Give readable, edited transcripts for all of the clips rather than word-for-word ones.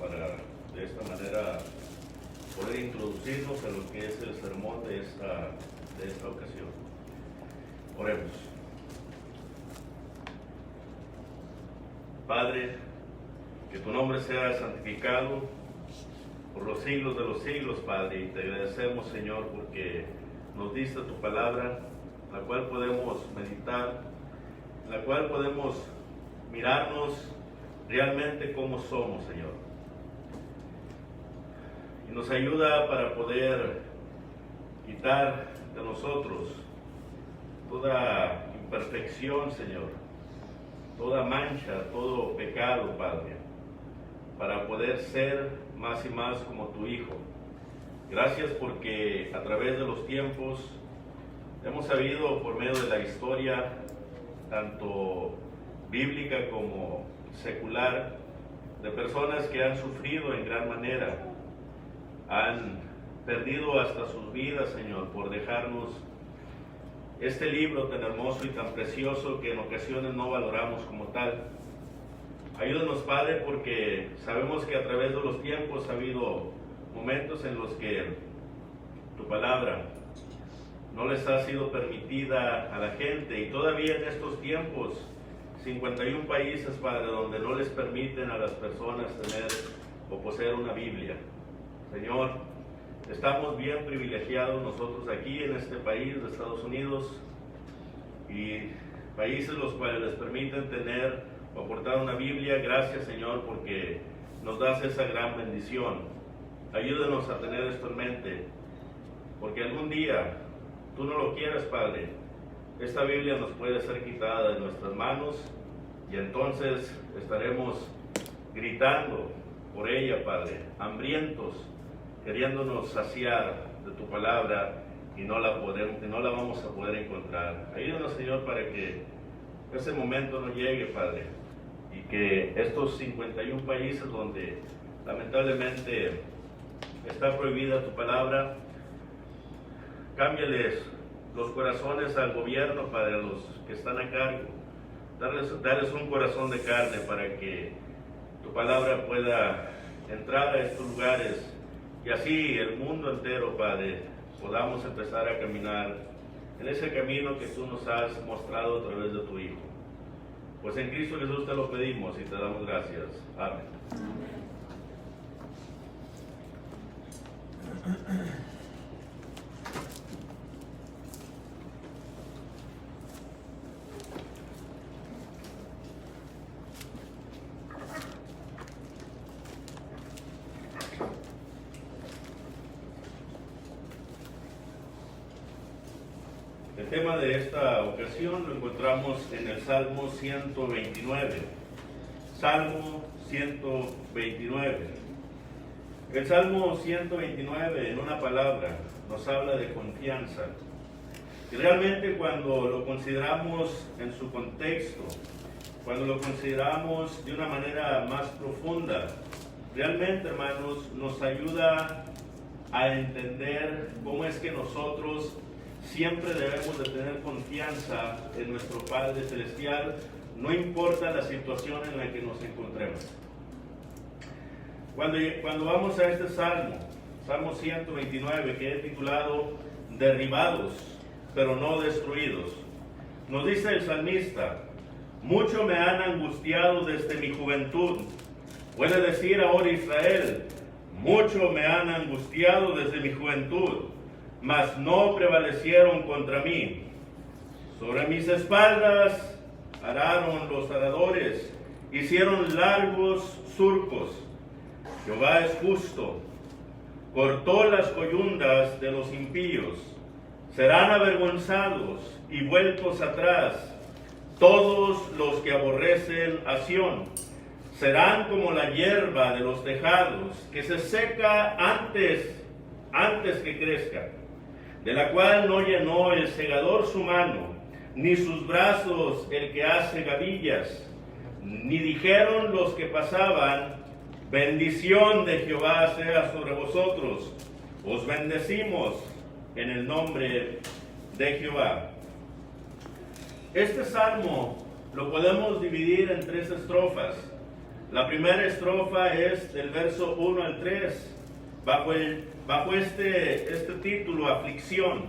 para de esta manera poder introducirnos a lo que es el sermón de esta ocasión. Oremos. Padre, que tu nombre sea santificado por los siglos de los siglos, Padre, y te agradecemos, Señor, porque nos diste tu palabra, la cual podemos meditar, la cual podemos mirarnos realmente como somos, Señor. Y nos ayuda para poder quitar de nosotros toda imperfección, Señor, toda mancha, todo pecado, Padre, para poder ser más y más como tu Hijo. Gracias porque a través de los tiempos hemos sabido por medio de la historia, tanto bíblica como secular, de personas que han sufrido en gran manera, han perdido hasta sus vidas, Señor, por dejarnos este libro tan hermoso y tan precioso que en ocasiones no valoramos como tal. Ayúdanos, Padre, porque sabemos que a través de los tiempos ha habido momentos en los que tu palabra no les ha sido permitida a la gente, y todavía en estos tiempos 51 países, Padre, donde no les permiten a las personas tener o poseer una Biblia. Señor, estamos bien privilegiados nosotros aquí en este país de Estados Unidos, y países los cuales les permiten tener o aportar una Biblia. Gracias, Señor, porque nos das esa gran bendición. Ayúdanos a tener esto en mente, porque algún día, tú no lo quieras, Padre, esta Biblia nos puede ser quitada de nuestras manos, y entonces estaremos gritando por ella, Padre, hambrientos, queriéndonos saciar de tu palabra, y no la vamos a poder encontrar. Ayúdanos, Señor, para que ese momento no llegue, Padre, y que estos 51 países donde lamentablemente está prohibida tu palabra, cámbiales los corazones al gobierno, Padre, a los que están a cargo. Darles un corazón de carne para que tu palabra pueda entrar a estos lugares, y así el mundo entero, Padre, podamos empezar a caminar en ese camino que tú nos has mostrado a través de tu Hijo. Pues en Cristo Jesús te lo pedimos y te damos gracias. Amén. El tema de esta ocasión lo encontramos en el Salmo 129. Salmo 129. El Salmo 129, en una palabra, nos habla de confianza. Y realmente cuando lo consideramos en su contexto, cuando lo consideramos de una manera más profunda, realmente, hermanos, nos ayuda a entender cómo es que nosotros siempre debemos de tener confianza en nuestro Padre Celestial, no importa la situación en la que nos encontremos. Cuando vamos a este Salmo 129, que he titulado Derribados, pero no destruidos, nos dice el salmista: mucho me han angustiado desde mi juventud. Puede decir ahora Israel: mucho me han angustiado desde mi juventud, mas no prevalecieron contra mí. Sobre mis espaldas araron los aradores, hicieron largos surcos. Jehová es justo, cortó las coyundas de los impíos. Serán avergonzados y vueltos atrás todos los que aborrecen a Sión. Serán como la hierba de los tejados, que se seca antes que crezca, de la cual no llenó el segador su mano, ni sus brazos el que hace gavillas. Ni dijeron los que pasaban: bendición de Jehová sea sobre vosotros. Os bendecimos en el nombre de Jehová. Este salmo lo podemos dividir en 3 estrofas. La primera estrofa es del verso 1 al 3, bajo este título, aflicción.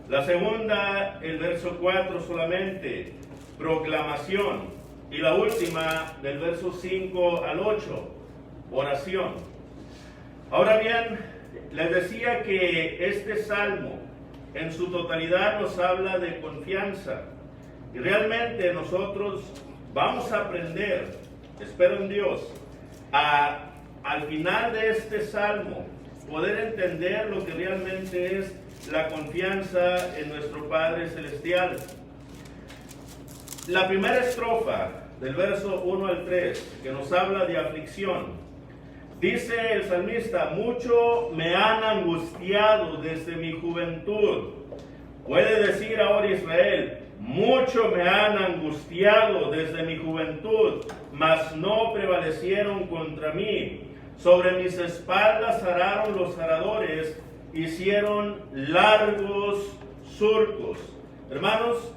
La segunda, el verso 4 solamente, proclamación. Y la última, del verso 5 al 8, oración. Ahora bien, les decía que este salmo en su totalidad nos habla de confianza. Y realmente nosotros vamos a aprender, espero en Dios, al final de este salmo, poder entender lo que realmente es la confianza en nuestro Padre Celestial. La primera estrofa del verso 1 al 3, que nos habla de aflicción, dice el salmista: mucho me han angustiado desde mi juventud. Puede decir ahora Israel: mucho me han angustiado desde mi juventud, mas no prevalecieron contra mí. Sobre mis espaldas araron los aradores, hicieron largos surcos. Hermanos,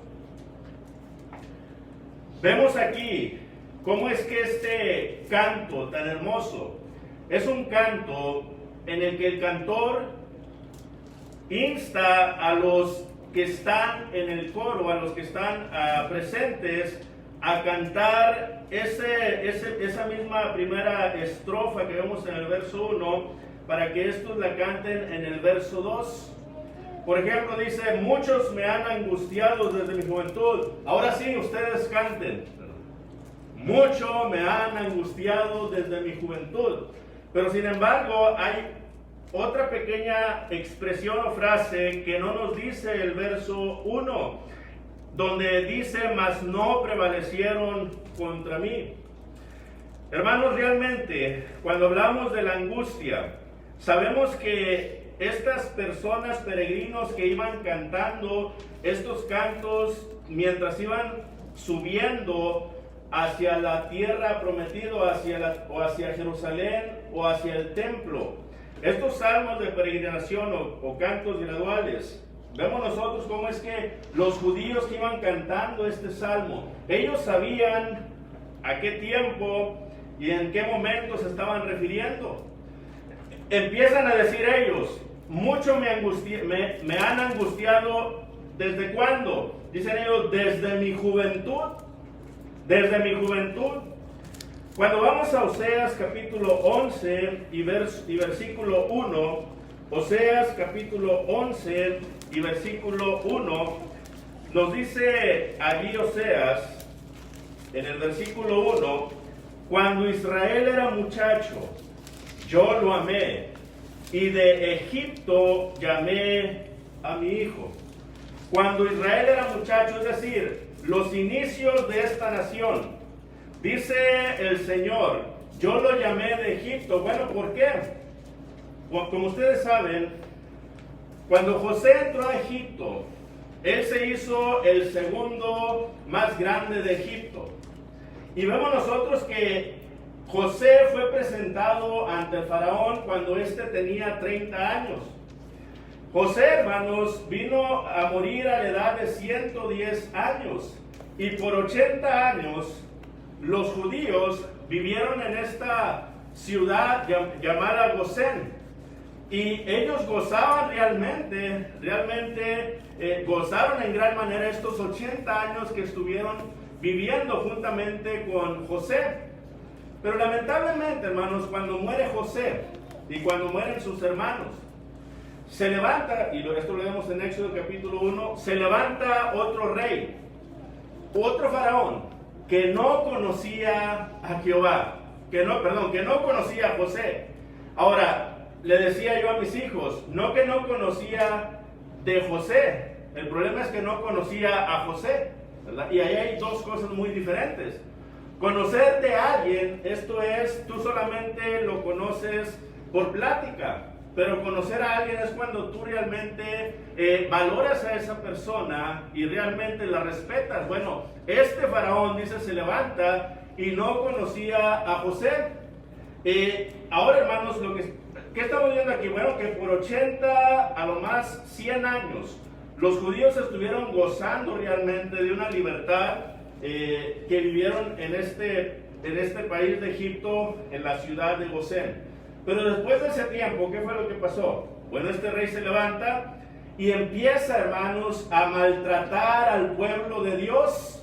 vemos aquí cómo es que este canto tan hermoso es un canto en el que el cantor insta a los que están en el coro, a los que están presentes, a cantar esa misma primera estrofa que vemos en el verso 1, para que estos la canten en el verso 2. Por ejemplo, dice: muchos me han angustiado desde mi juventud. Ahora sí, ustedes canten: mucho me han angustiado desde mi juventud. Pero sin embargo, hay otra pequeña expresión o frase que no nos dice el verso 1, donde dice: mas no prevalecieron contra mí. Hermanos, realmente, cuando hablamos de la angustia, sabemos que estas personas peregrinos que iban cantando estos cantos mientras iban subiendo hacia la tierra prometida, o hacia Jerusalén o hacia el templo, estos salmos de peregrinación o cantos graduales, vemos nosotros cómo es que los judíos que iban cantando este salmo, ellos sabían a qué tiempo y en qué momento se estaban refiriendo. Empiezan a decir ellos: mucho me han angustiado. ¿Desde cuándo? Dicen ellos: desde mi juventud. Desde mi juventud. Cuando vamos a Oseas capítulo 11 y versículo 1, Oseas capítulo 11 y versículo 1, nos dice allí Oseas, en el versículo 1: cuando Israel era muchacho, yo lo amé, y de Egipto llamé a mi hijo. Cuando Israel era muchacho, es decir, los inicios de esta nación, dice el Señor: yo lo llamé de Egipto. Bueno, ¿por qué? Como ustedes saben, cuando José entró a Egipto, él se hizo el segundo más grande de Egipto. Y vemos nosotros que José fue presentado ante el faraón cuando éste tenía 30 años. José, hermanos, vino a morir a la edad de 110 años. Y por 80 años, los judíos vivieron en esta ciudad llamada Gosén. Y ellos gozaban realmente gozaron en gran manera estos 80 años que estuvieron viviendo juntamente con José. Pero lamentablemente, hermanos, cuando muere José y cuando mueren sus hermanos, se levanta, y esto lo vemos en Éxodo capítulo 1, se levanta otro rey, otro faraón, que no conocía a Jehová, que no conocía a José. Ahora, le decía yo a mis hijos, no que no conocía de José, el problema es que no conocía a José, ¿verdad? Y ahí hay dos cosas muy diferentes. Conocer de alguien, esto es, tú solamente lo conoces por plática, pero conocer a alguien es cuando tú realmente valoras a esa persona y realmente la respetas. Bueno, este faraón, dice, se levanta y no conocía a José. Ahora, hermanos, ¿qué estamos viendo aquí? Bueno, que por 80, a lo más 100 años, los judíos estuvieron gozando realmente de una libertad que vivieron en este en este país de Egipto, en la ciudad de Gosén. Pero después de ese tiempo, ¿qué fue lo que pasó? Bueno, este rey se levanta y empieza, hermanos, a maltratar al pueblo de Dios.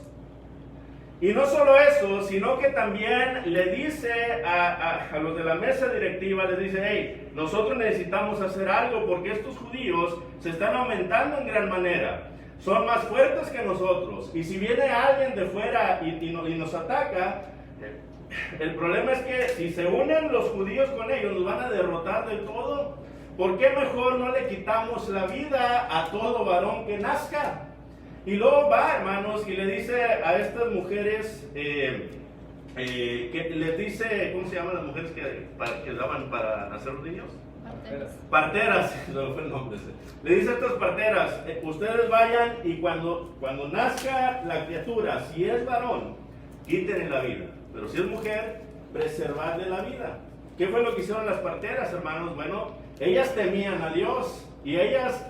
Y no solo eso, sino que también le dice a los de la mesa directiva, les dice, hey, nosotros necesitamos hacer algo porque estos judíos se están aumentando en gran manera. Son más fuertes que nosotros. Y si viene alguien de fuera y nos ataca, el problema es que si se unen los judíos con ellos, nos van a derrotar del todo. ¿Por qué mejor no le quitamos la vida a todo varón que nazca? Y luego va, hermanos, y le dice a estas mujeres, que les dice, ¿cómo se llaman las mujeres que daban para nacer los niños? Parteras, no fue el nombre. Le dice a estas parteras, ustedes vayan y cuando nazca la criatura, si es varón, quítenle la vida. Pero si es mujer, preservarle la vida. ¿Qué fue lo que hicieron las parteras, hermanos? Bueno, ellas temían a Dios y ellas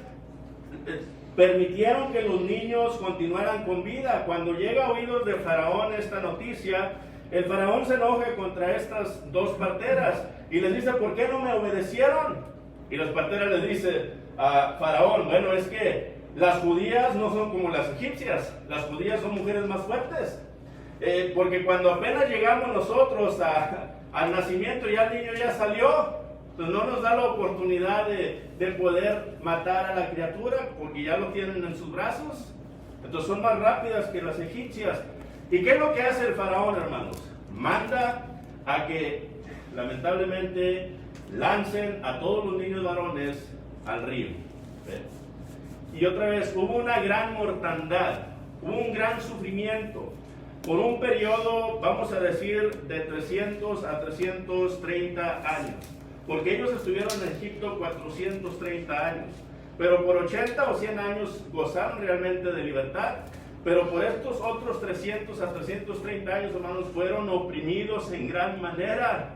permitieron que los niños continuaran con vida. Cuando llega a oídos de Faraón esta noticia, el Faraón se enoja contra estas dos parteras y les dice, ¿por qué no me obedecieron? Y las parteras les dicen a Faraón, bueno, es que las judías no son como las egipcias, las judías son mujeres más fuertes. Porque cuando apenas llegamos nosotros al nacimiento, ya el niño ya salió, entonces no nos da la oportunidad de poder matar a la criatura, porque ya lo tienen en sus brazos. Entonces son más rápidas que las egipcias. ¿Y qué es lo que hace el faraón, hermanos? Manda a que, lamentablemente, lancen a todos los niños varones al río. Y otra vez, hubo una gran mortandad, hubo un gran sufrimiento. Por un periodo, vamos a decir, de 300 a 330 años. Porque ellos estuvieron en Egipto 430 años. Pero por 80 o 100 años gozaron realmente de libertad. Pero por estos otros 300 a 330 años, hermanos, fueron oprimidos en gran manera.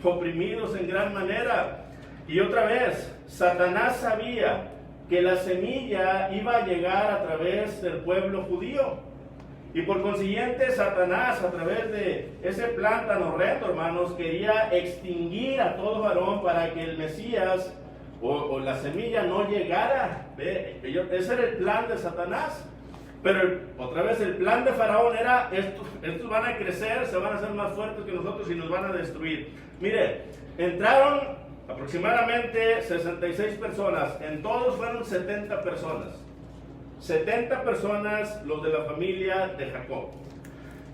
Oprimidos en gran manera. Y otra vez, Satanás sabía que la semilla iba a llegar a través del pueblo judío. Y por consiguiente, Satanás, a través de ese plan tan horrendo, hermanos, quería extinguir a todo varón para que el Mesías o la semilla no llegara. Ese era el plan de Satanás. Pero otra vez, el plan de Faraón era, estos van a crecer, se van a hacer más fuertes que nosotros y nos van a destruir. Mire, entraron aproximadamente 66 personas, en todos fueron 70 personas. 70 personas, los de la familia de Jacob.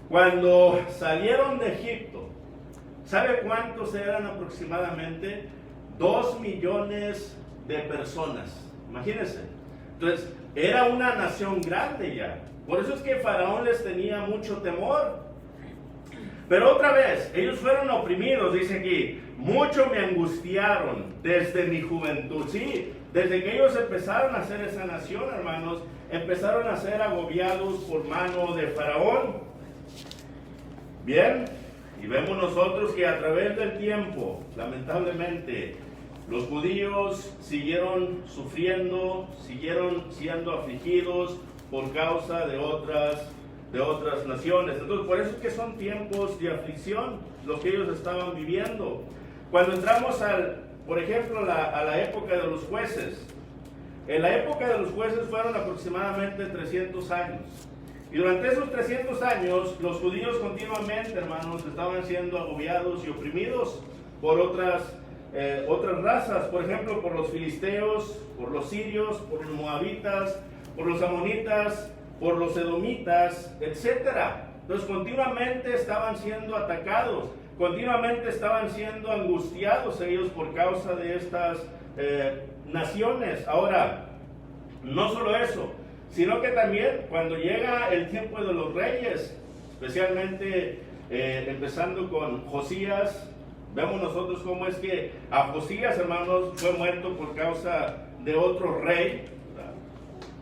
Cuando salieron de Egipto, ¿sabe cuántos eran aproximadamente? 2 millones de personas. Imagínense. Entonces, era una nación grande ya. Por eso es que Faraón les tenía mucho temor. Pero otra vez, ellos fueron oprimidos, dice aquí, mucho me angustiaron desde mi juventud. Sí, desde que ellos empezaron a ser esa nación, hermanos, empezaron a ser agobiados por mano de Faraón. Bien, y vemos nosotros que a través del tiempo, lamentablemente, los judíos siguieron sufriendo, siguieron siendo afligidos por causa de otras naciones. Entonces, por eso es que son tiempos de aflicción los que ellos estaban viviendo. Cuando entramos por ejemplo, a la época de los jueces, en la época de los jueces fueron aproximadamente 300 años. Y durante esos 300 años, los judíos continuamente, hermanos, estaban siendo agobiados y oprimidos por otras razas, por ejemplo, por los filisteos, por los sirios, por los moabitas, por los amonitas, por los edomitas, etc. Entonces, continuamente estaban siendo atacados, continuamente estaban siendo angustiados ellos por causa de estas naciones. Ahora, no solo eso, sino que también cuando llega el tiempo de los reyes, especialmente empezando con Josías, vemos nosotros cómo es que a Josías, hermanos, fue muerto por causa de otro rey, ¿verdad?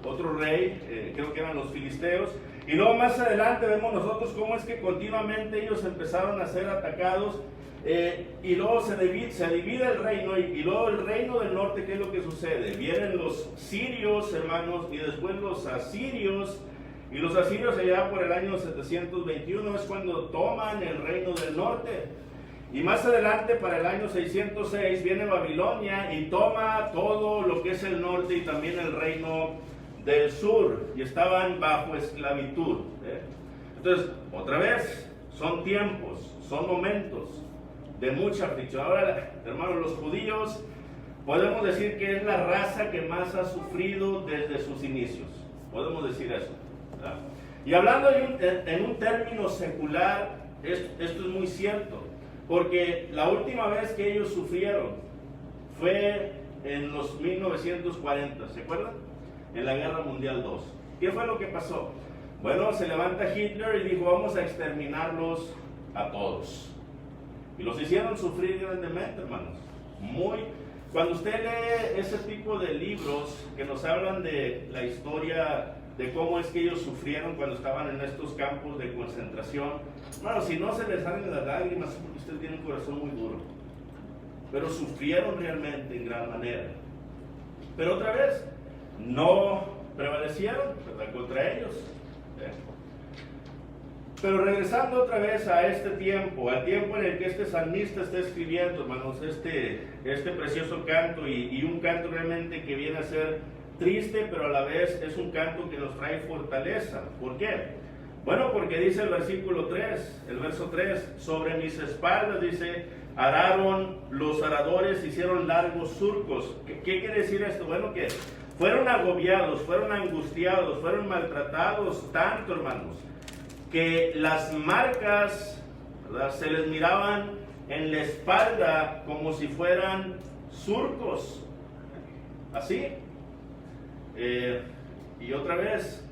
Otro rey, creo que eran los filisteos. Y luego más adelante vemos nosotros cómo es que continuamente ellos empezaron a ser atacados, y luego se divide el reino, y luego el reino del norte, ¿qué es lo que sucede? Vienen los sirios, hermanos, y después los asirios, Y los asirios allá por el año 721 es cuando toman el reino del norte. Y más adelante, para el año 606, viene Babilonia y toma todo lo que es el norte y también el reino del sur. Y estaban bajo esclavitud. Entonces, otra vez, son tiempos, son momentos de mucha aflicción. Ahora, hermanos, los judíos podemos decir que es la raza que más ha sufrido desde sus inicios. Podemos decir eso, ¿verdad? Y hablando en un término secular, esto es muy cierto. Porque la última vez que ellos sufrieron fue en los 1940, ¿se acuerdan? En la Guerra Mundial II. ¿Qué fue lo que pasó? Bueno, se levanta Hitler y dijo, vamos a exterminarlos a todos. Y los hicieron sufrir grandemente, hermanos. Cuando usted lee ese tipo de libros que nos hablan de la historia de cómo es que ellos sufrieron cuando estaban en estos campos de concentración, bueno, si no se les salen las lágrimas es porque usted tiene un corazón muy duro. Pero sufrieron realmente en gran manera. Pero otra vez, no prevalecieron, ¿verdad?, contra ellos. Pero regresando otra vez a este tiempo, al tiempo en el que este salmista está escribiendo, hermanos, este precioso canto y un canto realmente que viene a ser triste, pero a la vez es un canto que nos trae fortaleza. ¿Por qué? Bueno, porque dice el versículo 3, el verso 3, sobre mis espaldas, dice, araron los aradores, hicieron largos surcos. ¿Qué quiere decir esto? Bueno, que fueron agobiados, fueron angustiados, fueron maltratados tanto, hermanos, que las marcas, ¿verdad?, se les miraban en la espalda como si fueran surcos. Así. Y otra vez,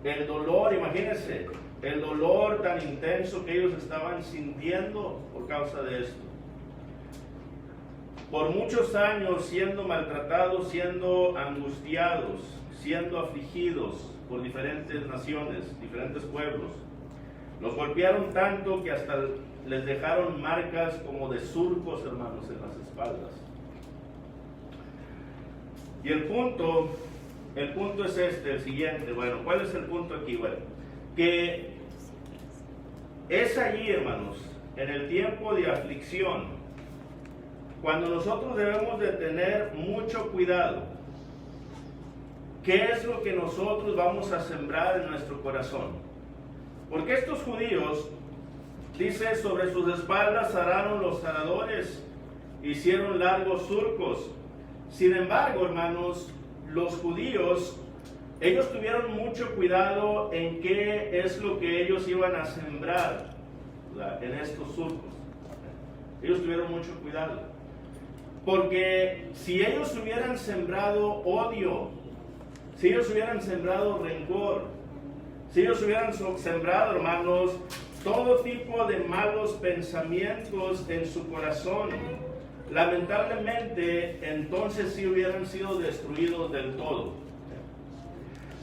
el dolor, imagínense, el dolor tan intenso que ellos estaban sintiendo por causa de esto. Por muchos años siendo maltratados, siendo angustiados, siendo afligidos por diferentes naciones, diferentes pueblos. Los golpearon tanto que hasta les dejaron marcas como de surcos, hermanos, en las espaldas. Y el punto es el siguiente. Bueno, ¿cuál es el punto aquí? Bueno, que es allí, hermanos, en el tiempo de aflicción, cuando nosotros debemos de tener mucho cuidado. ¿Qué es lo que nosotros vamos a sembrar en nuestro corazón? Porque estos judíos, dice, sobre sus espaldas araron los aradores, hicieron largos surcos. Sin embargo, hermanos, los judíos, ellos tuvieron mucho cuidado en qué es lo que ellos iban a sembrar, ¿verdad?, en estos surcos. Ellos tuvieron mucho cuidado. Porque si ellos hubieran sembrado odio, si ellos hubieran sembrado rencor, si ellos hubieran sembrado, hermanos, todo tipo de malos pensamientos en su corazón, lamentablemente, entonces sí hubieran sido destruidos del todo.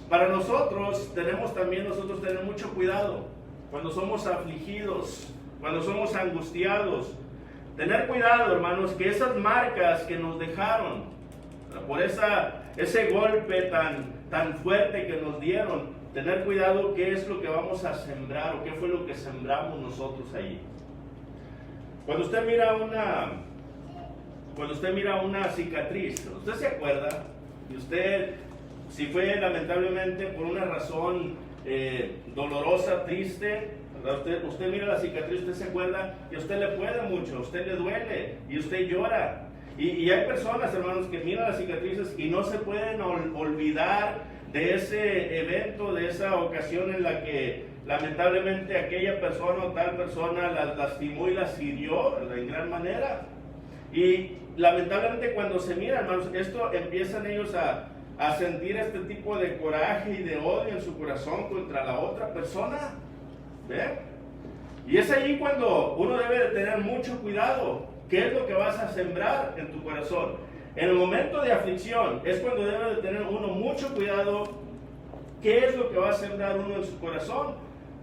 Para nosotros, tenemos tener mucho cuidado cuando somos afligidos, cuando somos angustiados. Tener cuidado, hermanos, que esas marcas que nos dejaron, por ese golpe tan fuerte que nos dieron, tener cuidado qué es lo que vamos a sembrar o qué fue lo que sembramos nosotros allí. Cuando usted mira una cicatriz, usted se acuerda, y usted, si fue lamentablemente por una razón dolorosa, triste, ¿verdad? Usted mira la cicatriz, usted se acuerda que a usted le puede mucho, a usted le duele y usted llora. Y hay personas, hermanos, que miran las cicatrices y no se pueden olvidar de ese evento, de esa ocasión en la que lamentablemente aquella persona o tal persona las lastimó y las hirió, ¿verdad?, en gran manera. Y lamentablemente cuando se miran, hermanos, esto empiezan ellos a sentir este tipo de coraje y de odio en su corazón contra la otra persona. ¿Ve? Y es allí cuando uno debe de tener mucho cuidado. ¿Qué es lo que vas a sembrar en tu corazón? En el momento de aflicción es cuando debe de tener uno mucho cuidado. ¿Qué es lo que va a sembrar uno en su corazón?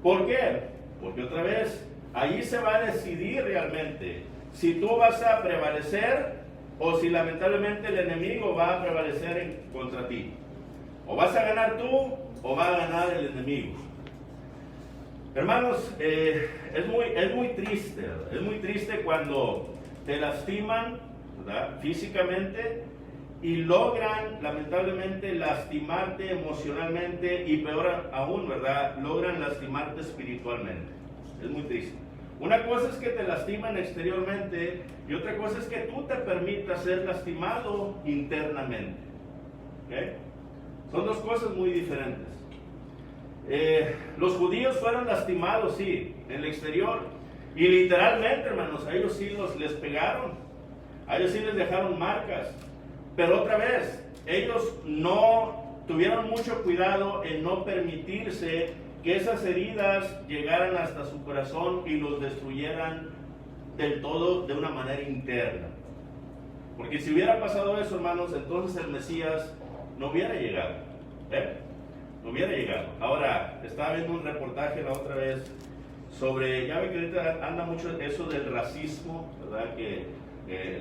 ¿Por qué? Porque otra vez, allí se va a decidir realmente si tú vas a prevalecer o si lamentablemente el enemigo va a prevalecer contra ti. O vas a ganar tú o va a ganar el enemigo? Hermanos, es muy triste, ¿verdad? Es muy triste cuando te lastiman, ¿verdad?, físicamente, y logran lamentablemente lastimarte emocionalmente, y peor aún, ¿verdad?, logran lastimarte espiritualmente. Es muy triste. Una cosa es que te lastiman exteriormente y otra cosa es que tú te permitas ser lastimado internamente. ¿Okay? Son dos cosas muy diferentes. Los judíos fueron lastimados, sí, en el exterior, y literalmente, hermanos, a ellos sí les pegaron, a ellos sí les dejaron marcas, pero otra vez, ellos no tuvieron mucho cuidado en no permitirse que esas heridas llegaran hasta su corazón y los destruyeran del todo de una manera interna. Porque si hubiera pasado eso, hermanos, entonces el Mesías no hubiera llegado. No hubiera llegado. Ahora, estaba viendo un reportaje la otra vez sobre, ya ve que ahorita anda mucho eso del racismo, ¿verdad? Que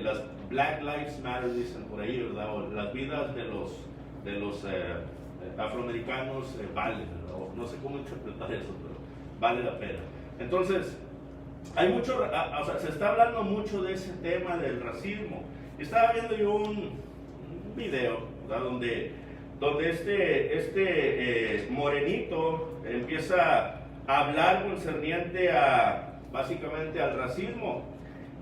las Black Lives Matter dicen por ahí, ¿verdad? O las vidas de los afroamericanos valen, ¿verdad? O no sé cómo interpretar eso, pero vale la pena. Entonces, hay mucho, o sea, se está hablando mucho de ese tema del racismo. Estaba viendo yo un video, ¿verdad?, donde este morenito empieza a hablar concerniente básicamente al racismo,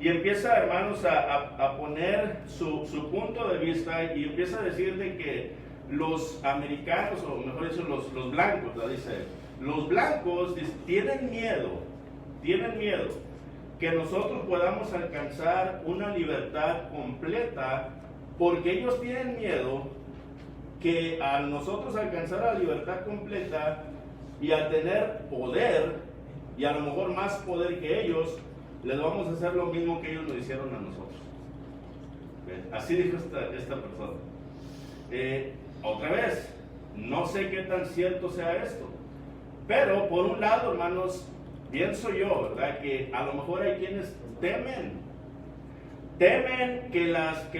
y empieza, hermanos, a poner su punto de vista, y empieza a decir de que los americanos, o mejor dicho, los blancos, ¿verdad?, dice, los blancos tienen miedo que nosotros podamos alcanzar una libertad completa, porque ellos tienen miedo que al nosotros alcanzar la libertad completa y al tener poder, y a lo mejor más poder que ellos, les vamos a hacer lo mismo que ellos nos hicieron a nosotros. Así dijo esta persona. Otra vez, no sé qué tan cierto sea esto, pero por un lado, hermanos, pienso yo, ¿verdad?, que a lo mejor hay quienes temen que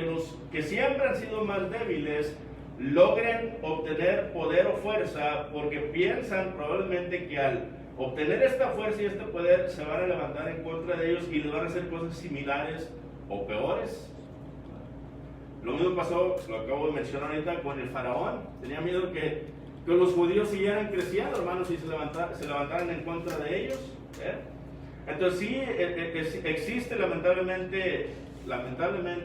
los que siempre han sido más débiles logren obtener poder o fuerza, porque piensan probablemente que al obtener esta fuerza y este poder se van a levantar en contra de ellos y les van a hacer cosas similares o peores. Lo mismo pasó, lo acabo de mencionar ahorita, con el faraón. Tenía miedo que los judíos siguieran creciendo, hermanos, y se levantaran en contra de ellos. Entonces sí, existe lamentablemente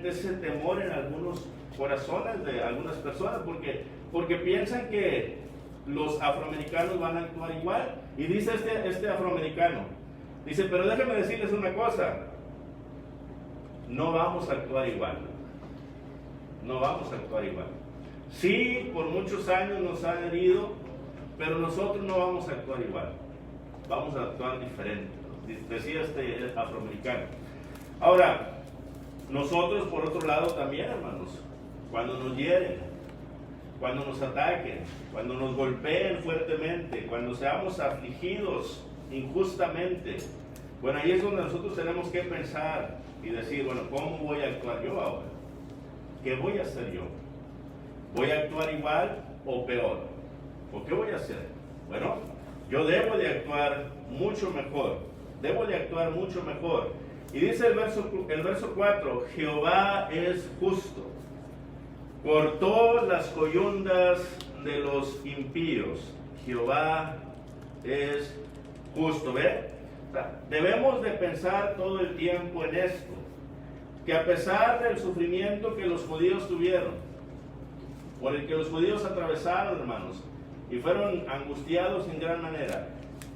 ese temor en algunos corazones de algunas personas, porque piensan que los afroamericanos van a actuar igual. Y dice este afroamericano, dice, pero déjenme decirles una cosa, no vamos a actuar igual. No vamos a actuar igual. Sí, por muchos años nos han herido, pero nosotros no vamos a actuar igual. Vamos a actuar diferente, decía este afroamericano. Ahora, nosotros por otro lado también, hermanos, cuando nos hieren, cuando nos ataquen, cuando nos golpeen fuertemente, cuando seamos afligidos injustamente, bueno, ahí es donde nosotros tenemos que pensar y decir, bueno, ¿cómo voy a actuar yo ahora? ¿Qué voy a hacer yo? ¿Voy a actuar igual o peor? ¿O qué voy a hacer? Bueno, yo debo de actuar mucho mejor. Debo de actuar mucho mejor. Y dice el verso 4, Jehová es justo. Cortó las coyundas de los impíos. Jehová es justo. ¿Ve? O sea, debemos de pensar todo el tiempo en esto. Que a pesar del sufrimiento que los judíos tuvieron, por el que los judíos atravesaron, hermanos, y fueron angustiados en gran manera,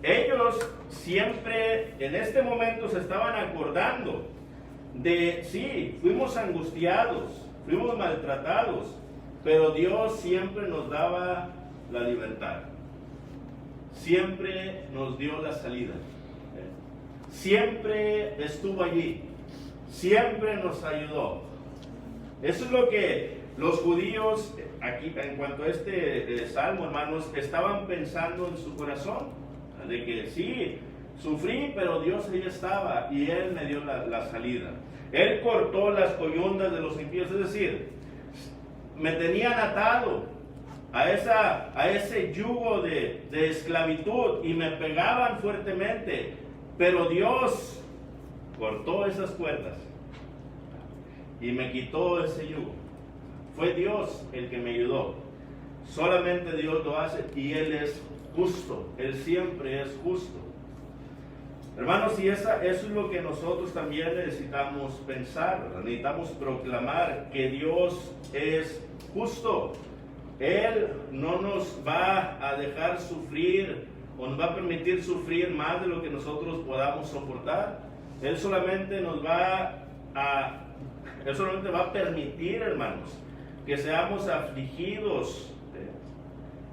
ellos siempre en este momento se estaban acordando de, sí, fuimos angustiados, fuimos maltratados, pero Dios siempre nos daba la libertad, siempre nos dio la salida, siempre estuvo allí, siempre nos ayudó. Eso es lo que los judíos, aquí en cuanto a este salmo, hermanos, estaban pensando en su corazón, de que sí, sufrí, pero Dios ahí estaba y Él me dio la salida. Él cortó las coyundas de los impíos, es decir, me tenían atado, a ese yugo de esclavitud y me pegaban fuertemente, pero Dios cortó esas cuerdas y me quitó ese yugo. Fue Dios el que me ayudó. Solamente Dios lo hace y Él es justo. Él siempre es justo. Hermanos, y eso es lo que nosotros también necesitamos pensar, ¿verdad? Necesitamos proclamar que Dios es justo. Él no nos va a dejar sufrir o nos va a permitir sufrir más de lo que nosotros podamos soportar. Él solamente va a permitir, hermanos, que seamos afligidos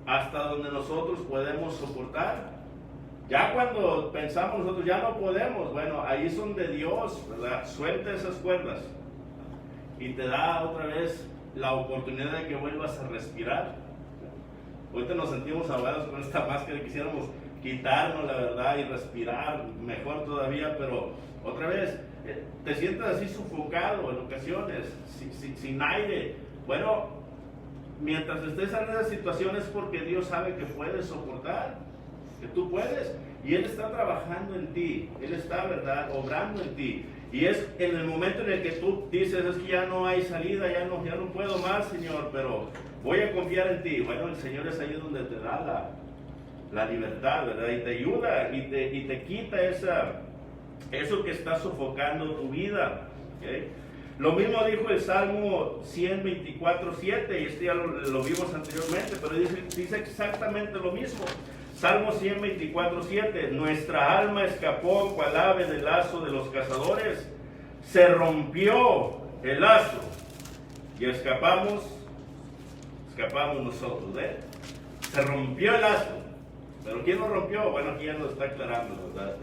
hasta donde nosotros podemos soportar. Ya cuando pensamos nosotros ya no podemos, bueno, ahí es donde Dios, ¿verdad?, suelta esas cuerdas y te da otra vez la oportunidad de que vuelvas a respirar. Ahorita nos sentimos ahogados con esta máscara y quisiéramos quitarnos, la verdad, y respirar mejor todavía, pero otra vez te sientes así sofocado en ocasiones, sin aire. Bueno, mientras estés en esa situación es porque Dios sabe que puedes soportar, que tú puedes, y Él está trabajando en ti, Él está, ¿verdad?, obrando en ti. Y es en el momento en el que tú dices, es que ya no hay salida, ya no puedo más, Señor, pero voy a confiar en ti. Bueno, el Señor es ahí donde te da la libertad, ¿verdad? Y te ayuda y te quita eso que está sofocando tu vida. ¿Okay? Lo mismo dijo el Salmo 124:7, y este ya lo vimos anteriormente, pero dice exactamente lo mismo. Salmo 124:7, nuestra alma escapó cual ave del lazo de los cazadores, se rompió el lazo y escapamos nosotros, ¿eh? Se rompió el lazo, pero ¿quién lo rompió? Bueno, aquí ya nos está aclarando, ¿verdad?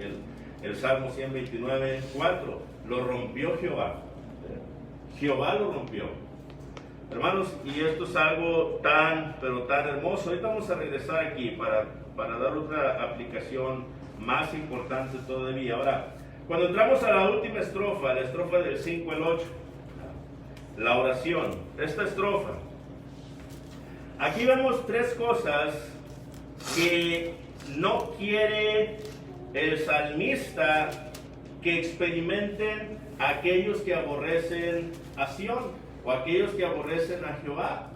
El Salmo 129:4, lo rompió Jehová, Jehová lo rompió. Hermanos, y esto es algo pero tan hermoso. Ahorita vamos a regresar aquí para dar otra aplicación más importante todavía. Ahora, cuando entramos a la última estrofa, la estrofa del 5 al 8, la oración, esta estrofa, aquí vemos tres cosas que no quiere el salmista que experimenten aquellos que aborrecen a Sión o aquellos que aborrecen a Jehová.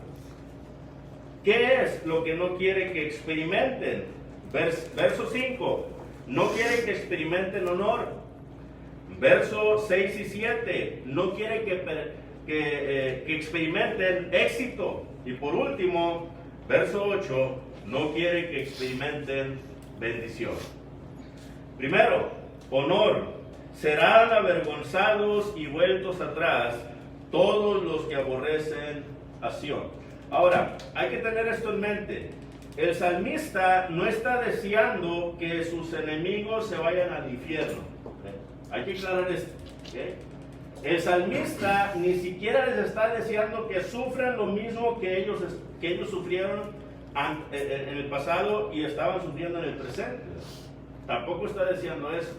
¿Qué es lo que no quiere que experimenten? Verso 5, no quiere que experimenten honor. Versos 6 y 7, no quiere que experimenten éxito. Y por último, verso 8, no quiere que experimenten bendición. Primero, honor. Serán avergonzados y vueltos atrás todos los que aborrecen a Sión. Ahora, hay que tener esto en mente. El salmista no está deseando que sus enemigos se vayan al infierno. Hay que aclarar esto. ¿Okay? El salmista ni siquiera les está deseando que sufran lo mismo que ellos sufrieron en el pasado y estaban sufriendo en el presente. Tampoco está deseando eso.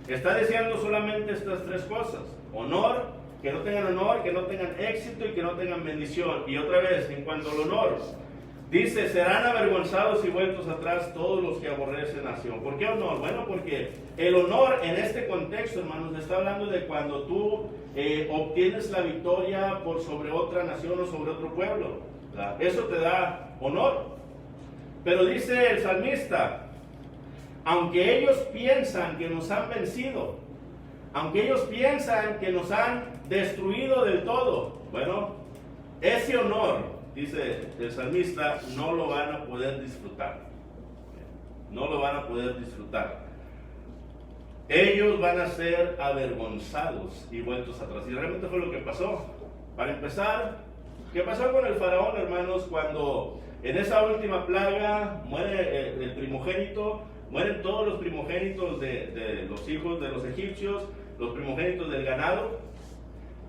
Está deseando solamente estas tres cosas: honor, que no tengan honor, que no tengan éxito y que no tengan bendición. Y otra vez, en cuanto al honor, dice, serán avergonzados y vueltos atrás todos los que aborrecen a Sión. ¿Por qué honor? Bueno, porque el honor en este contexto, hermanos, está hablando de cuando tú obtienes la victoria por sobre otra nación o sobre otro pueblo, ¿verdad? Eso te da honor. Pero dice el salmista, aunque ellos piensan que nos han vencido, aunque ellos piensan que nos han destruido del todo, bueno, ese honor, dice el salmista, no lo van a poder disfrutar. No lo van a poder disfrutar. Ellos van a ser avergonzados y vueltos atrás. Y realmente fue lo que pasó. Para empezar, ¿qué pasó con el faraón, hermanos, cuando en esa última plaga muere el primogénito? Mueren todos los primogénitos de los hijos de los egipcios, los primogénitos del ganado.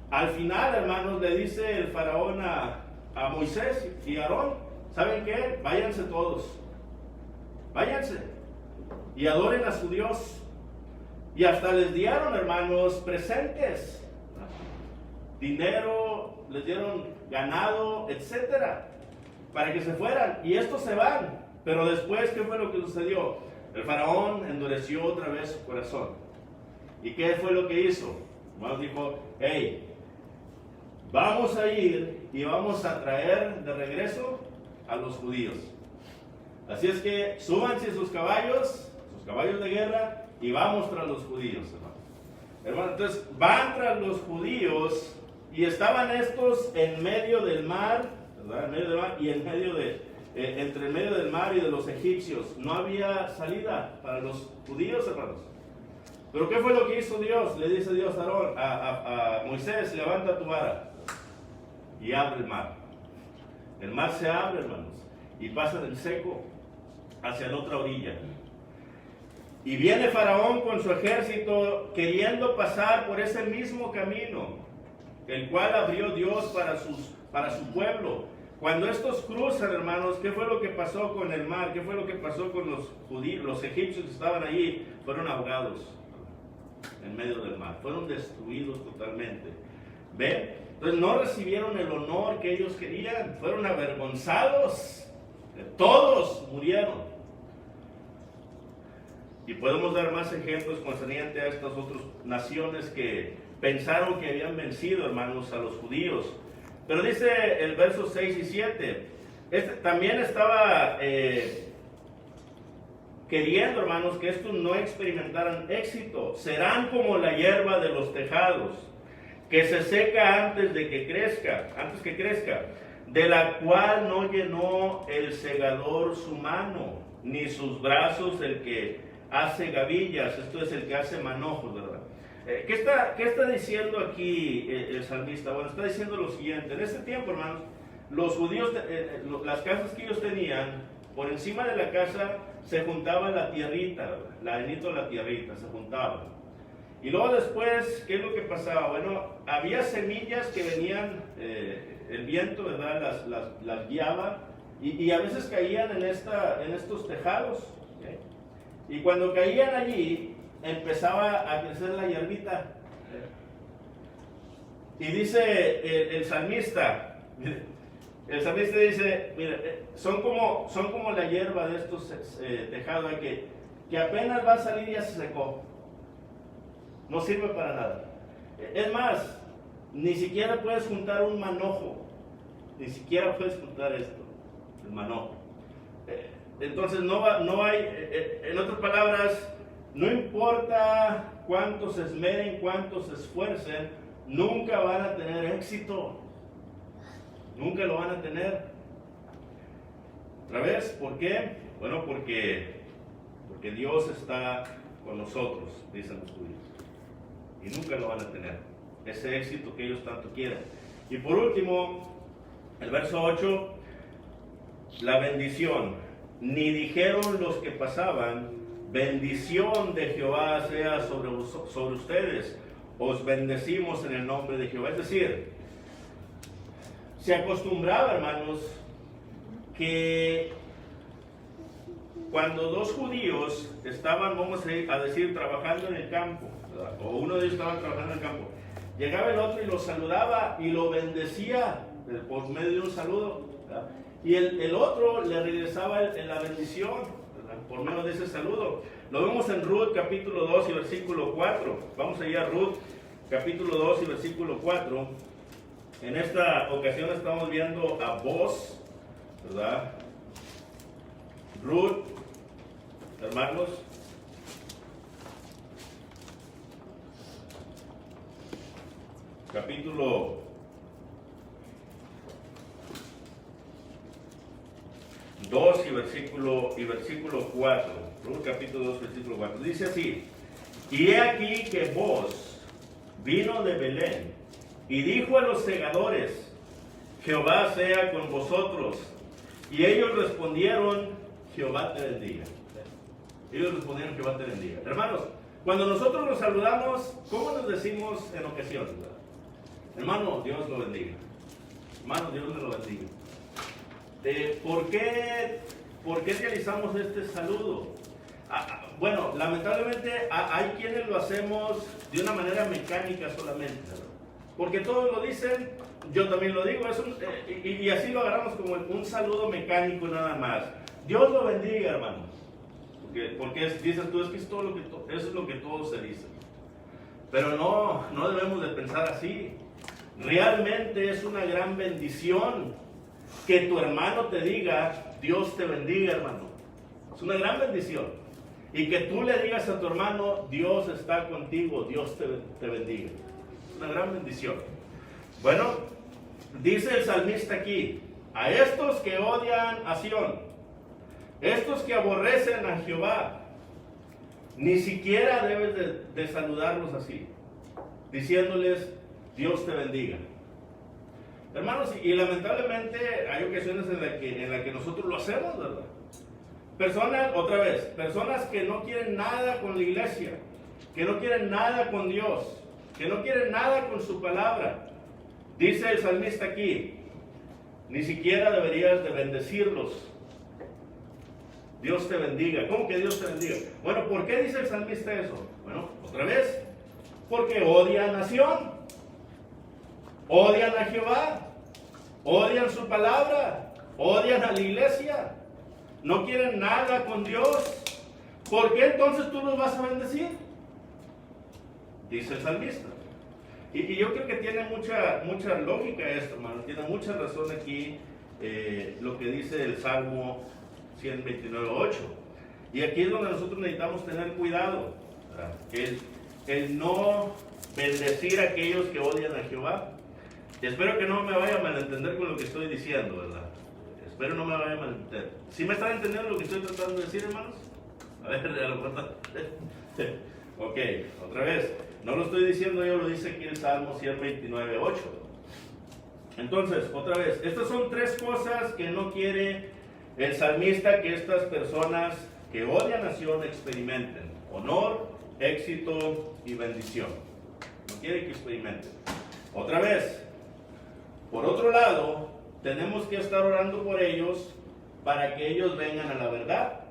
Al final, hermanos, le dice el faraón a Moisés y a Aarón, ¿saben qué? Váyanse todos, váyanse y adoren a su Dios. Y hasta les dieron, hermanos, presentes, dinero, les dieron ganado, etcétera. para que se fueran. Y estos se van. Pero después, ¿qué fue lo que sucedió? El faraón endureció otra vez su corazón. ¿Y qué fue lo que hizo? Bueno, dijo, hey, vamos a ir y vamos a traer de regreso a los judíos. Así es que súbanse sus caballos de guerra, y vamos tras los judíos, hermano. Entonces van tras los judíos, y estaban estos en medio del mar, ¿verdad? En medio del mar, y en medio entre el medio del mar y de los egipcios. No había salida para los judíos, hermanos. Pero ¿qué fue lo que hizo Dios? Le dice Dios a Aarón, a Moisés, levanta tu vara y abre el mar. El mar se abre, hermanos, y pasa del seco hacia la otra orilla. Y viene Faraón con su ejército queriendo pasar por ese mismo camino, el cual abrió Dios para su pueblo. Cuando estos cruzan, hermanos, ¿qué fue lo que pasó con el mar? ¿Qué fue lo que pasó con los judíos? Los egipcios que estaban allí fueron ahogados en medio del mar, fueron destruidos totalmente. ¿Ven? Entonces no recibieron el honor que ellos querían, fueron avergonzados, todos murieron. Y podemos dar más ejemplos concernientes a estas otras naciones que pensaron que habían vencido, hermanos, a los judíos. Pero dice el verso 6 y 7, también estaba queriendo, hermanos, que estos no experimentaran éxito. Serán como la hierba de los tejados, que se seca antes que crezca, de la cual no llenó el segador su mano, ni sus brazos el que hace gavillas, esto es el que hace manojos, ¿verdad? ¿Qué está diciendo aquí el salmista? Bueno, está diciendo lo siguiente. En este tiempo, hermanos, los judíos, las casas que ellos tenían, por encima de la casa se juntaba la tierrita, ¿verdad? La arenita o la tierrita, se juntaban. Y luego después, ¿qué es lo que pasaba? Bueno, había semillas que venían, el viento, ¿verdad? Las guiaba, y a veces caían en estos tejados, ¿okay? Y cuando caían allí, empezaba a crecer la hierbita. Y dice el salmista dice, mira, son como la hierba de estos tejados, que apenas va a salir y ya se secó. No sirve para nada. Es más, ni siquiera puedes juntar un manojo. Ni siquiera puedes juntar esto, el manojo. Entonces no hay, en otras palabras, no importa cuánto se esmeren, cuánto se esfuercen, nunca van a tener éxito. Nunca lo van a tener. Otra vez, ¿por qué? Bueno, porque Dios está con nosotros, dicen los judíos. Y nunca lo van a tener, ese éxito que ellos tanto quieren. Y por último, el verso 8, la bendición. Ni dijeron los que pasaban, bendición de Jehová sea sobre ustedes, os bendecimos en el nombre de Jehová. Es decir, se acostumbraba, hermanos, que cuando dos judíos estaban, vamos a decir, trabajando en el campo, ¿verdad? O uno de ellos estaba trabajando en el campo, llegaba el otro y lo saludaba y lo bendecía por medio de un saludo, ¿verdad? Y el otro le regresaba la bendición, ¿verdad? Por medio de ese saludo. Lo vemos en Ruth capítulo 2 y versículo 4. Vamos allá a Ruth capítulo 2 y versículo 4. En esta ocasión estamos viendo a Boaz, ¿verdad? Ruth, hermanos. Capítulo 2 y versículo 4. Ruth capítulo 2, versículo 4. Dice así: y he aquí que Boaz vino de Belén y dijo a los segadores: Jehová sea con vosotros. Y ellos respondieron: Jehová te bendiga. Ellos respondieron: Jehová te bendiga. Hermanos, cuando nosotros nos saludamos, ¿cómo nos decimos en ocasiones? Hermano, Dios lo bendiga. Hermano, Dios me lo bendiga. ¿Por qué realizamos este saludo? Bueno, lamentablemente hay quienes lo hacemos de una manera mecánica solamente, ¿verdad? Porque todos lo dicen yo también lo digo, y así lo agarramos como un saludo mecánico nada más. Dios lo bendiga, hermano. Porque dices tú, es que es todo lo que eso es lo que todos se dicen. Pero no debemos de pensar así. Realmente es una gran bendición que tu hermano te diga, Dios te bendiga, hermano. Es una gran bendición. Y que tú le digas a tu hermano, Dios está contigo, Dios te bendiga. Es una gran bendición. Bueno, dice el salmista aquí, a estos que odian a Sión, estos que aborrecen a Jehová, ni siquiera debes de saludarlos así, diciéndoles, Dios te bendiga. Hermanos, y lamentablemente hay ocasiones en la que nosotros lo hacemos, ¿verdad? Personas que no quieren nada con la iglesia, que no quieren nada con Dios, que no quieren nada con su palabra. Dice el salmista aquí, ni siquiera deberías de bendecirlos. Dios te bendiga. ¿Cómo que Dios te bendiga? Bueno, ¿por qué dice el salmista eso? Bueno, otra vez, porque odian a Sión, odian a Jehová, odian su palabra, odian a la iglesia, no quieren nada con Dios. ¿Por qué entonces tú los vas a bendecir? Dice el salmista. Y yo creo que tiene mucha lógica esto, hermano. Tiene mucha razón aquí lo que dice el Salmo 129:8. Y aquí es donde nosotros necesitamos tener cuidado. El no bendecir a aquellos que odian a Jehová. Y espero que no me vaya a malentender con lo que estoy diciendo, ¿verdad? Espero no me vaya a malentender. ¿Sí me están entendiendo lo que estoy tratando de decir, hermanos? A ver, a lo mejor. Ok, otra vez. No lo estoy diciendo yo, lo dice aquí el Salmo 129:8. Entonces, otra vez, estas son tres cosas que no quiere el salmista que estas personas que odian a Sión experimenten: honor, éxito y bendición. No quiere que experimenten. Otra vez, por otro lado, tenemos que estar orando por ellos para que ellos vengan a la verdad,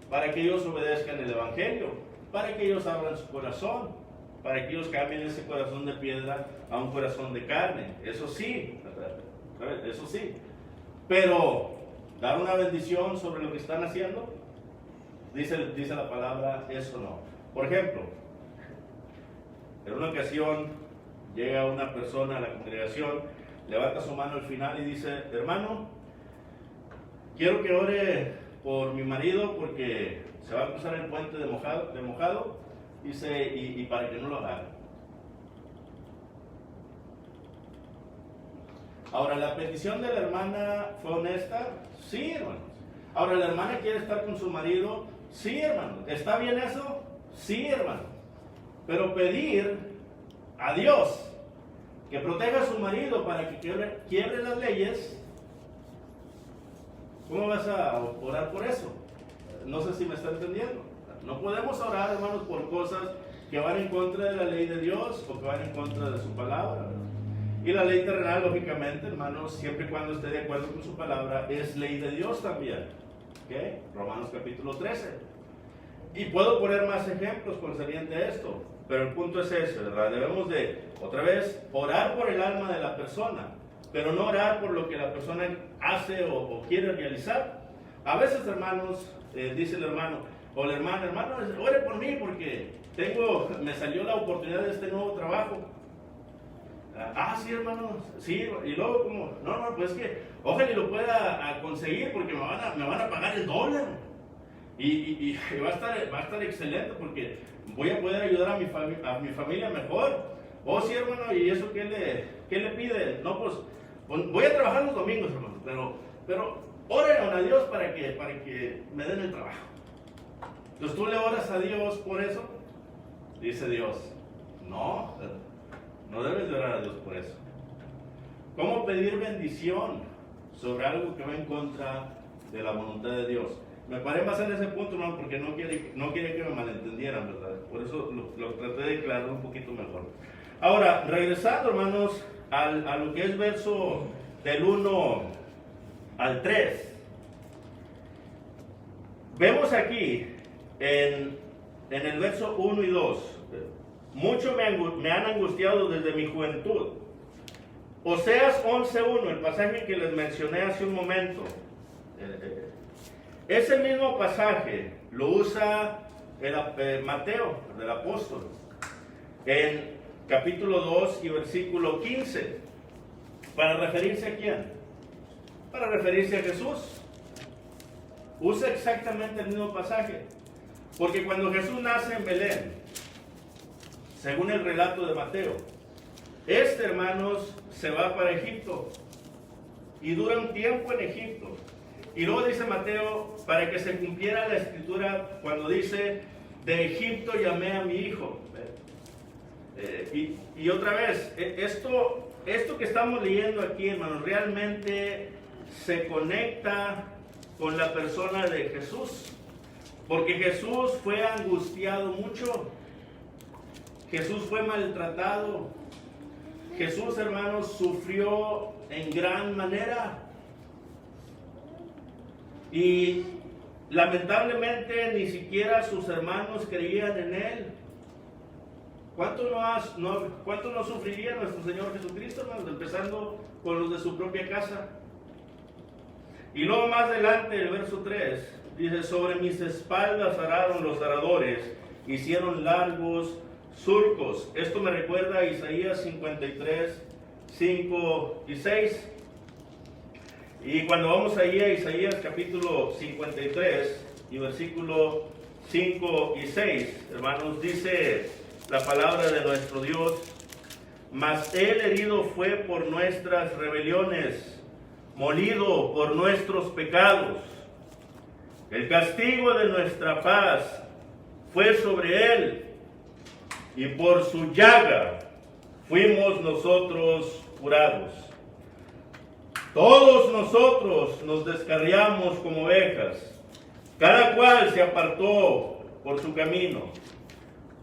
para que ellos obedezcan el Evangelio, para que ellos abran su corazón, para que ellos cambien ese corazón de piedra a un corazón de carne. Eso sí, eso sí. Pero dar una bendición sobre lo que están haciendo, dice la palabra, eso no. Por ejemplo, en una ocasión llega una persona a la congregación, levanta su mano al final y dice, hermano, quiero que ore por mi marido porque se va a cruzar el puente de mojado, dice, y para que no lo haga. Ahora, ¿la petición de la hermana fue honesta? Sí, hermanos. Ahora, ¿la hermana quiere estar con su marido? Sí, hermano. ¿Está bien eso? Sí, hermano. Pero pedir a Dios que proteja a su marido para que quiebre las leyes, ¿cómo vas a orar por eso? No sé si me está entendiendo. No podemos orar, hermanos, por cosas que van en contra de la ley de Dios o que van en contra de su palabra. Y la ley terrenal, lógicamente, hermanos, siempre y cuando esté de acuerdo con su palabra, es ley de Dios también. ¿Okay? Romanos capítulo 13. Y puedo poner más ejemplos concerniente a esto, pero el punto es ese, ¿verdad? Debemos de, otra vez, orar por el alma de la persona, pero no orar por lo que la persona hace o quiere realizar. A veces, hermanos, dice el hermano o la hermana, hermano, ore por mí porque me salió la oportunidad de este nuevo trabajo. Sí, hermano, sí, y luego como, no, pues es que ojalá lo pueda conseguir porque me van a pagar el doble. Y va a estar excelente porque voy a poder ayudar a mi familia mejor. Oh, sí, hermano, ¿y eso qué le pide? No, pues voy a trabajar los domingos, hermano, pero oren a Dios para que me den el trabajo. Entonces tú le oras a Dios por eso. Dice Dios, no debes de orar a Dios por eso. ¿Cómo pedir bendición sobre algo que va en contra de la voluntad de Dios? Me paré más en ese punto, hermano, porque no quería que me malentendieran, ¿verdad? Por eso lo traté de aclarar un poquito mejor. Ahora, regresando, hermanos, a lo que es verso del 1 al 3. Vemos aquí, en el verso 1 y 2, mucho me han angustiado desde mi juventud. Oseas 11:1, el pasaje que les mencioné hace un momento. Ese mismo pasaje lo usa Mateo, el apóstol, en capítulo 2 y versículo 15. ¿Para referirse a quién? Para referirse a Jesús. Usa exactamente el mismo pasaje. Porque cuando Jesús nace en Belén, según el relato de Mateo, hermanos, se va para Egipto y dura un tiempo en Egipto. Y luego dice Mateo, para que se cumpliera la escritura cuando dice, de Egipto llamé a mi hijo. Y otra vez, esto que estamos leyendo aquí, hermanos, realmente se conecta con la persona de Jesús. Porque Jesús fue angustiado mucho. Jesús fue maltratado. Jesús, hermanos, sufrió en gran manera. Y lamentablemente ni siquiera sus hermanos creían en Él. ¿Cuánto no sufriría nuestro Señor Jesucristo, hermanos? Empezando con los de su propia casa. Y luego más adelante, el verso 3, dice, sobre mis espaldas araron los aradores, hicieron largos surcos. Esto me recuerda a Isaías 53, 5 y 6. Y cuando vamos ahí a Isaías capítulo 53 y versículo 5 y 6, hermanos, dice la palabra de nuestro Dios, mas Él herido fue por nuestras rebeliones, molido por nuestros pecados. El castigo de nuestra paz fue sobre Él, y por su llaga fuimos nosotros curados. Todos nosotros nos descarriamos como ovejas, cada cual se apartó por su camino,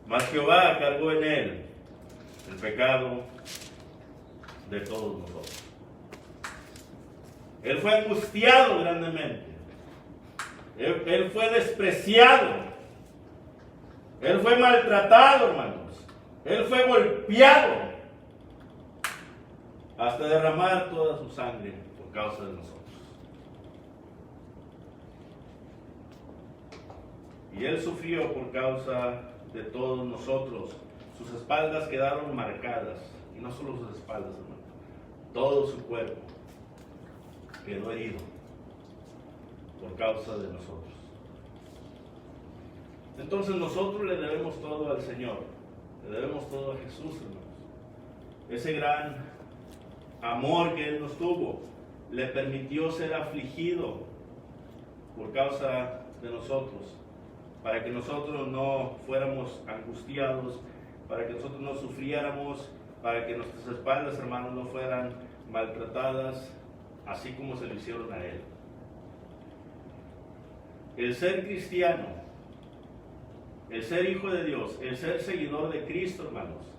mas Jehová cargó en él el pecado de todos nosotros. Él fue angustiado grandemente, él fue despreciado, él fue maltratado, hermanos, él fue golpeado hasta derramar toda su sangre por causa de nosotros. Y Él sufrió por causa de todos nosotros. Sus espaldas quedaron marcadas. Y no solo sus espaldas, hermano. Todo su cuerpo quedó herido por causa de nosotros. Entonces nosotros le debemos todo al Señor. Le debemos todo a Jesús, hermanos. Ese gran amor que Él nos tuvo, le permitió ser afligido por causa de nosotros, para que nosotros no fuéramos angustiados, para que nosotros no sufriéramos, para que nuestras espaldas, hermanos, no fueran maltratadas, así como se lo hicieron a Él. El ser cristiano, el ser hijo de Dios, el ser seguidor de Cristo, hermanos,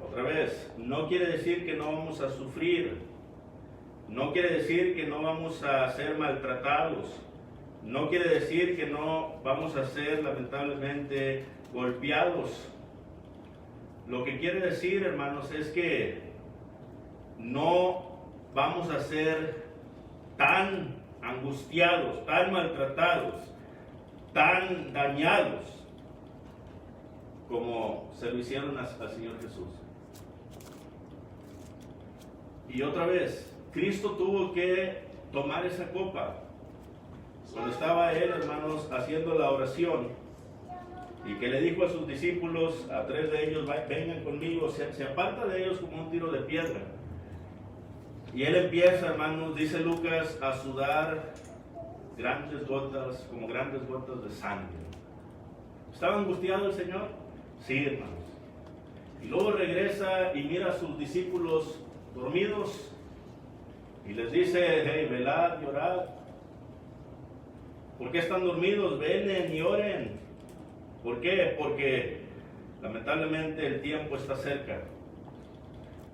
otra vez, no quiere decir que no vamos a sufrir, no quiere decir que no vamos a ser maltratados, no quiere decir que no vamos a ser lamentablemente golpeados. Lo que quiere decir, hermanos, es que no vamos a ser tan angustiados, tan maltratados, tan dañados como se lo hicieron al Señor Jesús. Y otra vez, Cristo tuvo que tomar esa copa. Cuando estaba Él, hermanos, haciendo la oración, y que le dijo a sus discípulos, a 3 de ellos, vengan conmigo, se aparta de ellos como un tiro de piedra. Y Él empieza, hermanos, dice Lucas, a sudar grandes gotas, como grandes gotas de sangre. ¿Estaba angustiado el Señor? Sí, hermanos. Y luego regresa y mira a sus discípulos dormidos y les dice, hey, velad y orad. ¿Por qué están dormidos? Velen y oren. ¿Por qué? Porque lamentablemente el tiempo está cerca.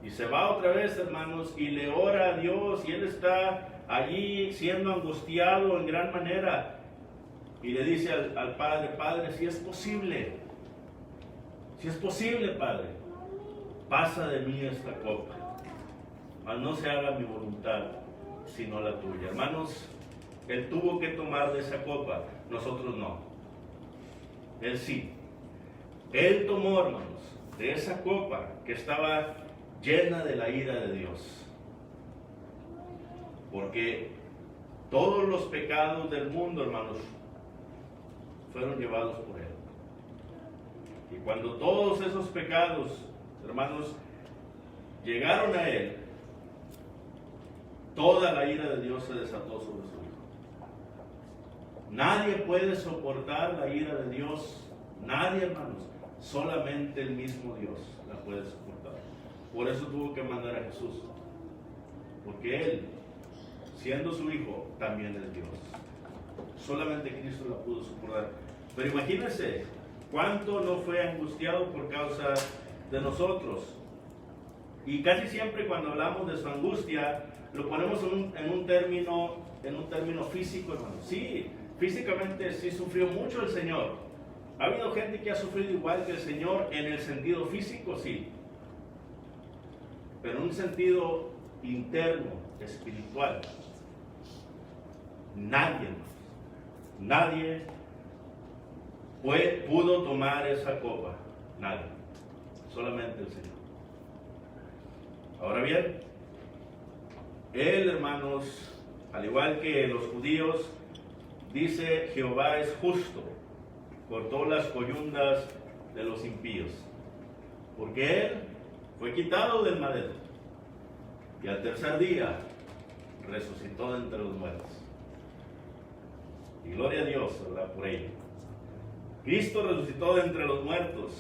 Y se va otra vez, hermanos, y le ora a Dios, y Él está allí siendo angustiado en gran manera. Y le dice al Padre, Padre, si es posible, Padre, pasa de mí esta copa. mas no se haga mi voluntad, sino la tuya. Hermanos, Él tuvo que tomar de esa copa, nosotros no. Él sí. Él tomó, hermanos, de esa copa que estaba llena de la ira de Dios. Porque todos los pecados del mundo, hermanos, fueron llevados por Él. Y cuando todos esos pecados, hermanos, llegaron a Él, toda la ira de Dios se desató sobre su Hijo. Nadie puede soportar la ira de Dios. Nadie, hermanos. Solamente el mismo Dios la puede soportar. Por eso tuvo que mandar a Jesús. Porque Él, siendo su Hijo, también es Dios. Solamente Cristo la pudo soportar. Pero imagínense cuánto no fue angustiado por causa de nosotros. Y casi siempre cuando hablamos de su angustia, lo ponemos en un término físico, hermano. Sí, físicamente sí sufrió mucho el Señor. ¿Ha habido gente que ha sufrido igual que el Señor en el sentido físico? Sí. Pero en un sentido interno, espiritual, nadie pudo tomar esa copa. Nadie. Solamente el Señor. Ahora bien, Él, hermanos, al igual que los judíos, dice: Jehová es justo, cortó las coyundas de los impíos, porque Él fue quitado del madero y al tercer día resucitó de entre los muertos. Y gloria a Dios, ¿verdad?, por ello. Cristo resucitó de entre los muertos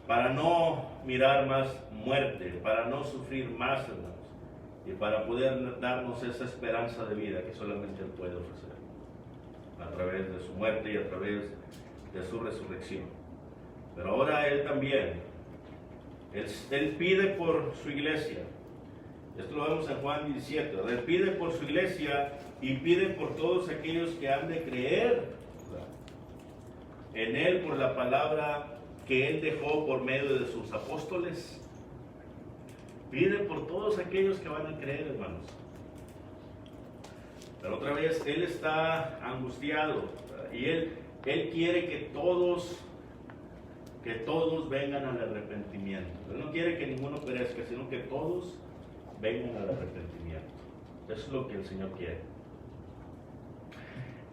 para no mirar más muerte, para no sufrir más, hermanos, y para poder darnos esa esperanza de vida que solamente Él puede ofrecer a través de su muerte y a través de su resurrección. Pero ahora Él también, Él pide por su iglesia. Esto lo vemos en Juan 17. Él pide por su iglesia y pide por todos aquellos que han de creer en Él por la palabra que Él dejó por medio de sus apóstoles. Pide por todos aquellos que van a creer, hermanos. Pero otra vez, Él está angustiado y Él quiere que todos vengan al arrepentimiento. Él no quiere que ninguno perezca, sino que todos vengan al arrepentimiento. Eso es lo que el Señor quiere.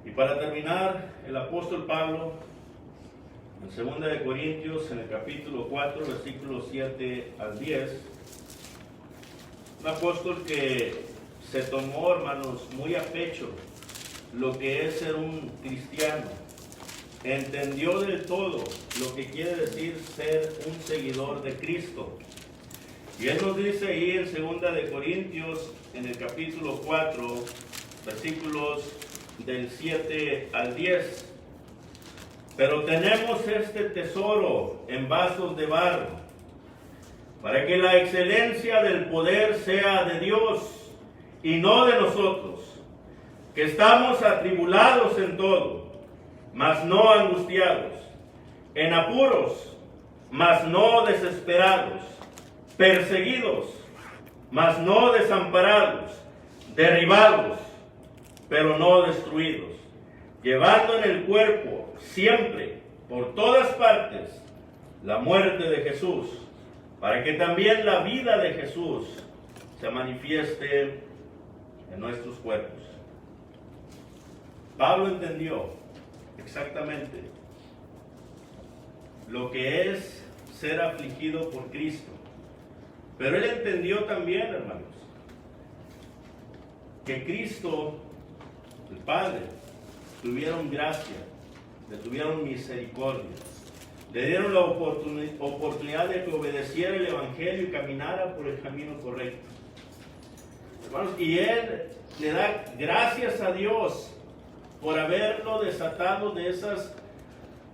Y para terminar, el apóstol Pablo, en 2 de Corintios, en el capítulo 4, versículos 7 al 10, un apóstol que se tomó, hermanos, muy a pecho lo que es ser un cristiano. Entendió del todo lo que quiere decir ser un seguidor de Cristo. Y él nos dice ahí en 2 de Corintios, en el capítulo 4, versículos del 7 al 10. Pero tenemos este tesoro en vasos de barro, para que la excelencia del poder sea de Dios y no de nosotros, que estamos atribulados en todo, mas no angustiados, en apuros, mas no desesperados, perseguidos, mas no desamparados, derribados, pero no destruidos, llevando en el cuerpo siempre, por todas partes, la muerte de Jesús, para que también la vida de Jesús se manifieste en nuestros cuerpos. Pablo entendió exactamente lo que es ser afligido por Cristo, pero él entendió también, hermanos, que Cristo, el Padre, tuvieron gracia, le tuvieron misericordia, le dieron la oportunidad de que obedeciera el Evangelio y caminara por el camino correcto. Hermanos, y Él le da gracias a Dios por haberlo desatado de esas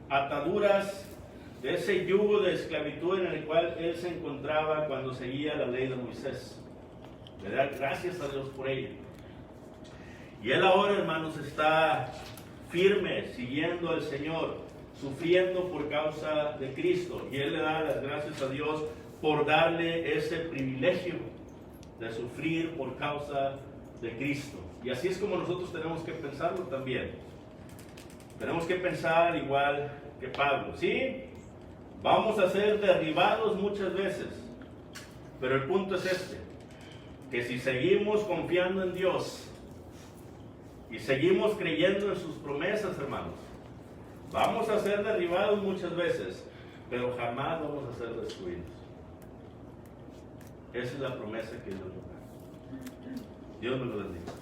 ataduras, de ese yugo de esclavitud en el cual Él se encontraba cuando seguía la ley de Moisés. Le da gracias a Dios por ello. Y Él ahora, hermanos, está firme, siguiendo al Señor, sufriendo por causa de Cristo. Y Él le da las gracias a Dios por darle ese privilegio de sufrir por causa de Cristo. Y así es como nosotros tenemos que pensarlo también. Tenemos que pensar igual que Pablo. Sí, vamos a ser derribados muchas veces, pero el punto es este, que si seguimos confiando en Dios y seguimos creyendo en sus promesas, hermanos, vamos a ser derribados muchas veces, pero jamás vamos a ser destruidos. Esa es la promesa que Dios nos da. Dios me lo bendiga.